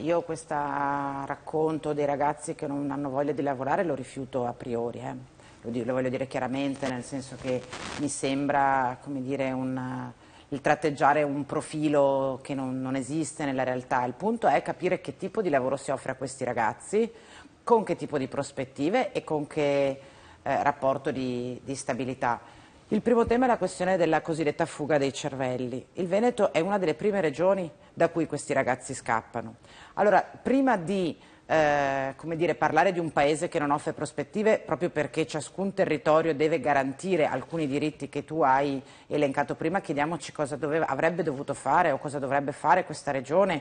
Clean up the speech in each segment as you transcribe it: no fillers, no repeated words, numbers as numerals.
io questo racconto dei ragazzi che non hanno voglia di lavorare lo rifiuto a priori, lo voglio dire chiaramente, nel senso che mi sembra, come dire, il tratteggiare un profilo che non esiste nella realtà. Il punto è capire che tipo di lavoro si offre a questi ragazzi, con che tipo di prospettive e con che rapporto di stabilità. Il primo tema è la questione della cosiddetta fuga dei cervelli. Il Veneto è una delle prime regioni da cui questi ragazzi scappano. Allora, prima di come dire, parlare di un paese che non offre prospettive, proprio perché ciascun territorio deve garantire alcuni diritti che tu hai elencato prima, chiediamoci cosa avrebbe dovuto fare o cosa dovrebbe fare questa regione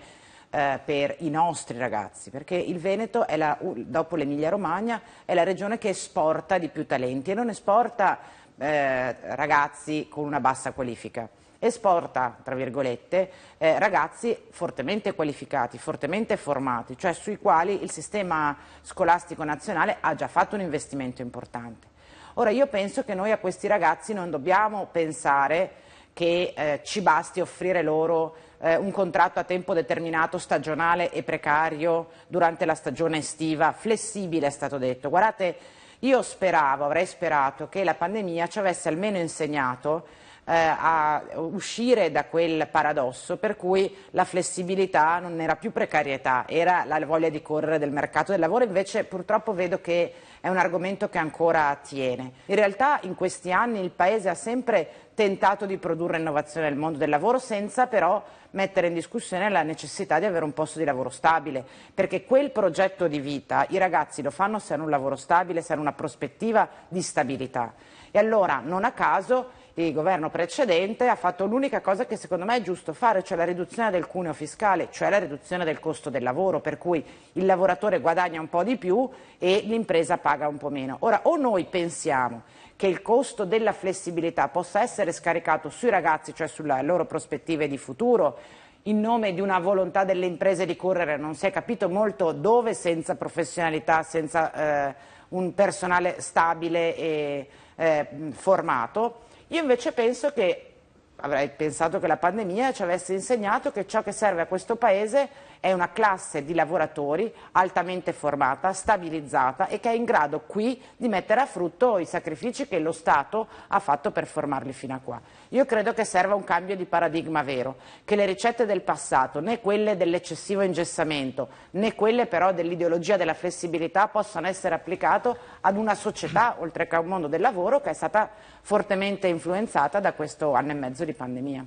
per i nostri ragazzi, perché il Veneto è dopo l'Emilia-Romagna è la regione che esporta di più talenti e non esporta ragazzi con una bassa qualifica, esporta, tra virgolette, ragazzi fortemente qualificati, fortemente formati, cioè sui quali il sistema scolastico nazionale ha già fatto un investimento importante. Ora io penso che noi a questi ragazzi non dobbiamo pensare che ci basti offrire loro un contratto a tempo determinato, stagionale e precario durante la stagione estiva, flessibile è stato detto. Guardate, io avrei sperato che la pandemia ci avesse almeno insegnato a uscire da quel paradosso per cui la flessibilità non era più precarietà, era la voglia di correre del mercato del lavoro. Invece purtroppo vedo che è un argomento che ancora tiene. In realtà in questi anni il Paese ha sempre tentato di produrre innovazione nel mondo del lavoro senza però mettere in discussione la necessità di avere un posto di lavoro stabile, perché quel progetto di vita i ragazzi lo fanno se hanno un lavoro stabile, se hanno una prospettiva di stabilità. E allora non a caso il governo precedente ha fatto l'unica cosa che secondo me è giusto fare, cioè la riduzione del cuneo fiscale, cioè la riduzione del costo del lavoro, per cui il lavoratore guadagna un po' di più e l'impresa paga un po' meno. Ora, o noi pensiamo che il costo della flessibilità possa essere scaricato sui ragazzi, cioè sulle loro prospettive di futuro, in nome di una volontà delle imprese di correre non si è capito molto dove, senza professionalità, senza un personale stabile e formato. Io invece penso che avrei pensato che la pandemia ci avesse insegnato che ciò che serve a questo Paese è una classe di lavoratori altamente formata, stabilizzata e che è in grado qui di mettere a frutto i sacrifici che lo Stato ha fatto per formarli fino a qua. Io credo che serva un cambio di paradigma vero, che le ricette del passato, né quelle dell'eccessivo ingessamento, né quelle però dell'ideologia della flessibilità possano essere applicate ad una società, oltre che a un mondo del lavoro, che è stata fortemente influenzata da questo anno e mezzo di pandemia.